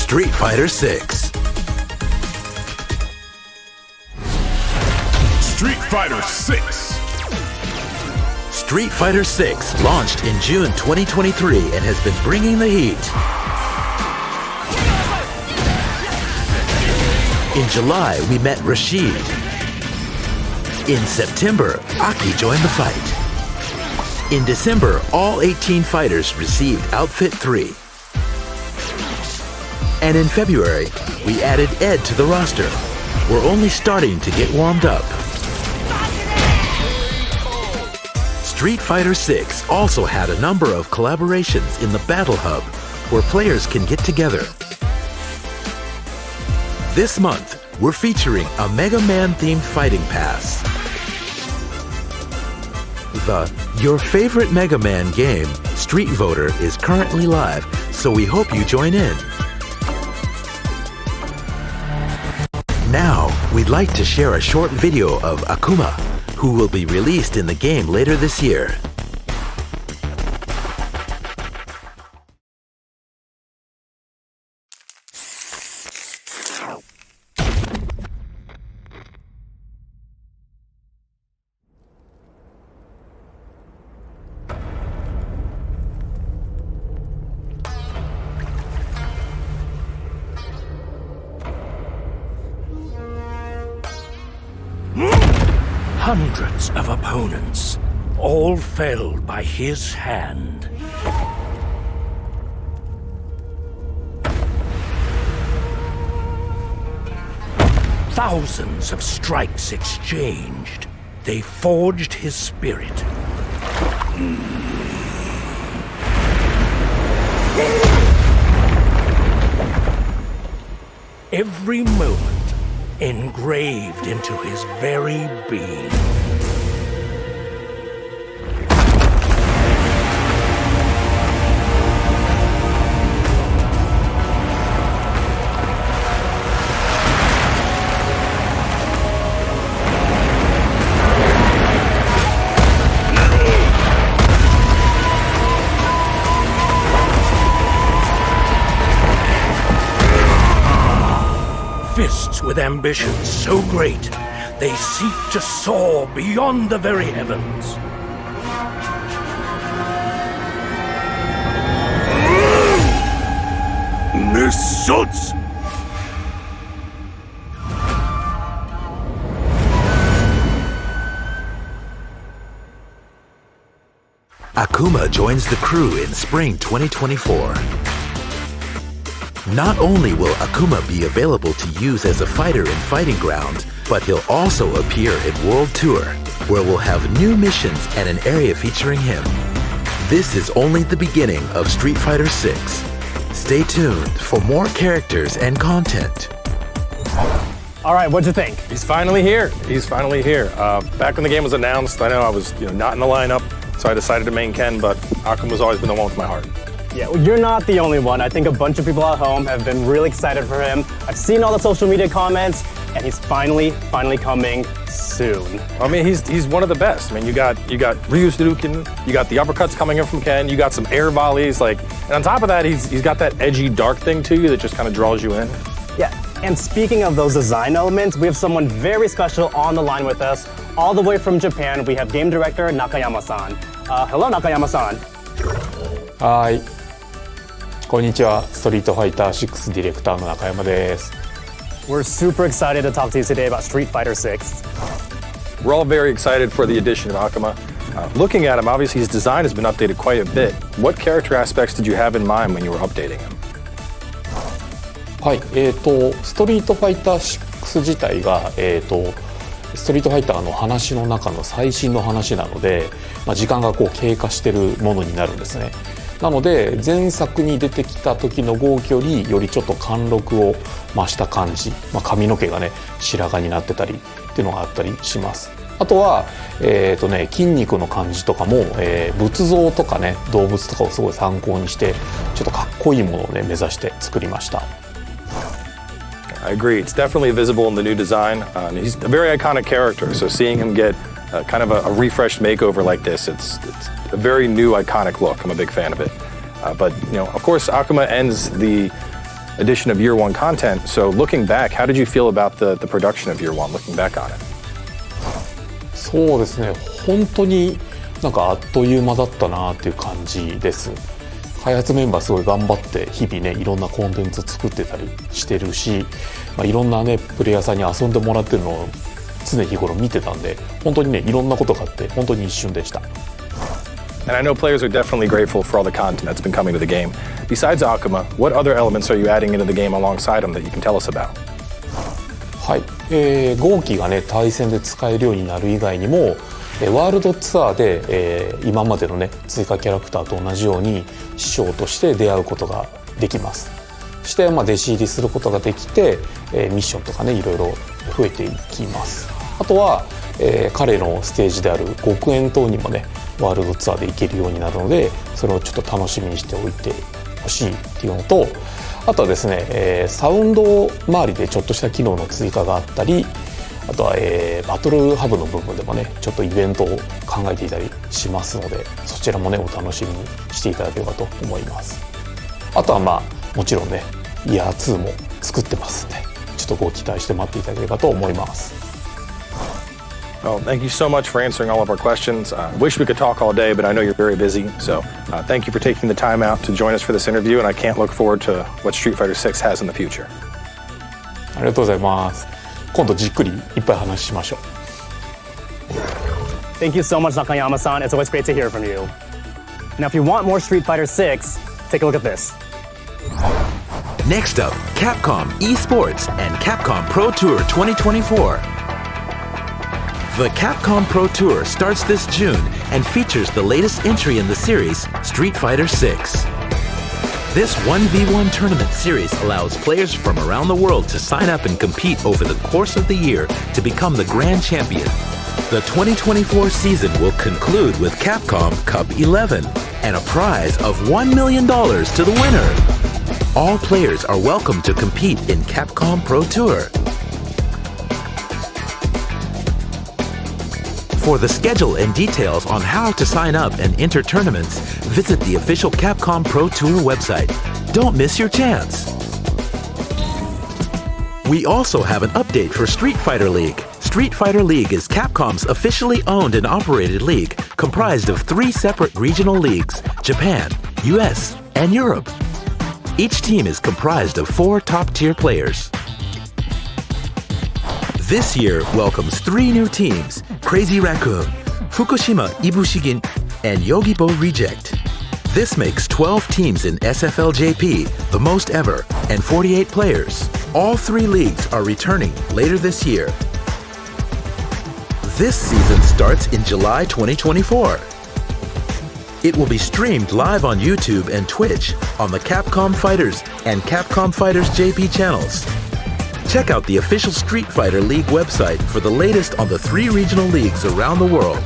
Street Fighter VI. Street Fighter VI. Street Fighter VI launched in June 2023 and has been bringing the heat. In July, we met Rashid. In September, Aki joined the fight. In December, all 18 fighters received Outfit 3. And in February, we added Ed to the roster. We're only starting to get warmed up. Street Fighter VI also had a number of collaborations in the Battle Hub where players can get together. This month, we're featuring a Mega Man-themed fighting pass. The Your Favorite Mega Man game, Street Voter, is currently live, so we hope you join in. Now, we'd like to share a short video of Akuma, who will be released in the game later this year. Hundreds of opponents, all felled by his hand. Thousands of strikes exchanged. They forged his spirit. Every moment engraved into his very being. Fists with ambitions so great, they seek to soar beyond the very heavens. Nissuts! Akuma joins the crew in spring 2024. Not only will Akuma be available to use as a fighter in Fighting Ground, but he'll also appear at World Tour, where we'll have new missions and an area featuring him. This is only the beginning of Street Fighter VI. Stay tuned for more characters and content. All right, what'd you think? He's finally here. He's finally here. Back when the game was announced, I know I was not in the lineup, so I decided to main Ken, but Akuma's always been the one with my heart. Yeah, well, you're not the only one. I think a bunch of people at home have been really excited for him. I've seen all the social media comments, and he's finally coming soon. I mean, he's one of the best. I mean, you got Ryu Hadouken, you got the uppercuts coming in from Ken, you got some air volleys, and on top of that, he's got that edgy, dark thing to you that just kind of draws you in. Yeah, and speaking of those design elements, we have someone very special on the line with us. All the way from Japan, we have game director Nakayama-san. Hello, Nakayama-san. Hi. こんにちは、ストリートファイター6ディレクターの中山です。We're super excited to talk to you today about Street Fighter VI. We're all very excited for the addition of Akuma. Looking at him, obviously his design has been updated quite a bit. What character aspects did you have in mind when you were updating him? はい、ストリートファイター6自体が、ストリートファイターの話の中の最新の話なので、時間が経過しているものになるんですね。なので前作に出てきた時の号機よりよりちょっと貫禄を増した感じ、髪の毛がね白髪になってたりっていうのがあったりします。あとは、筋肉の感じとかも、仏像とかね動物とかをすごい参考にしてちょっとかっこいいものをね目指して作りました。I agree. It's definitely visible in the new design. He's a very iconic character, so seeing him get kind of a refreshed makeover like this, it's a very new iconic look. I'm a big fan of it. But of course, Akuma ends the edition of Year One content. So looking back, how did you feel about the production of Year One, looking back on it? そうですね、本当になんかあっという間だったなっていう感じです。開発メンバーすごい頑張って日々ねいろんなコンテンツ作ってたりしてるし、いろんなねプレイヤーさんに遊んでもらってるのを常日頃見てたんで、本当にねいろんなことがあって本当に一瞬でした。And I know players are definitely grateful for all the content that's been coming to the game. Besides Akuma, what other elements are you adding into the game alongside them that you can tell us about? はい、号機がね対戦で使えるようになる以外にもワールドツアーで、今までのね追加キャラクターと同じように師匠として出会うことができます。そして弟子入りすることができて、ミッションとかねいろいろ増えていきます。あとは、彼のステージである極限島にもねワールドツアーで行けるようになるので、それをちょっと楽しみにしておいてほしいっていうのと、あとはですね、サウンド周りでちょっとした機能の追加があったり、あとは、バトルハブの部分でもねちょっとイベントを考えていたりしますので、そちらもねお楽しみにしていただければと思います。あとはもちろんねイヤー2も作ってますんで、ちょっとご期待して待っていただければと思います。Well, thank you so much for answering all of our questions. Wish we could talk all day, but I know you're very busy. So thank you for taking the time out to join us for this interview, and I can't look forward to what Street Fighter VI has in the future. ありがとうございます。今度じっくりいっぱい話しましょう。Thank you so much, Nakayama-san. It's always great to hear from you. Now, if you want more Street Fighter VI, take a look at this. Next up, Capcom eSports and Capcom Pro Tour 2024. The Capcom Pro Tour starts this June and features the latest entry in the series, Street Fighter VI. This 1v1 tournament series allows players from around the world to sign up and compete over the course of the year to become the grand champion. The 2024 season will conclude with Capcom Cup XI and a prize of $1 million to the winner. All players are welcome to compete in Capcom Pro Tour. For the schedule and details on how to sign up and enter tournaments, visit the official Capcom Pro Tour website. Don't miss your chance. We also have an update for Street Fighter League. Street Fighter League is Capcom's officially owned and operated league, comprised of 3 separate regional leagues: Japan, US, and Europe. Each team is comprised of 4 top-tier players. This year welcomes 3 new teams: Crazy Raccoon, Fukushima Ibushigin, and Yogibo Reject. This makes 12 teams in SFLJP, the most ever, and 48 players. All 3 leagues are returning later this year. This season starts in July 2024. It will be streamed live on YouTube and Twitch on the Capcom Fighters and Capcom Fighters JP channels. Check out the official Street Fighter League website for the latest on the 3 regional leagues around the world.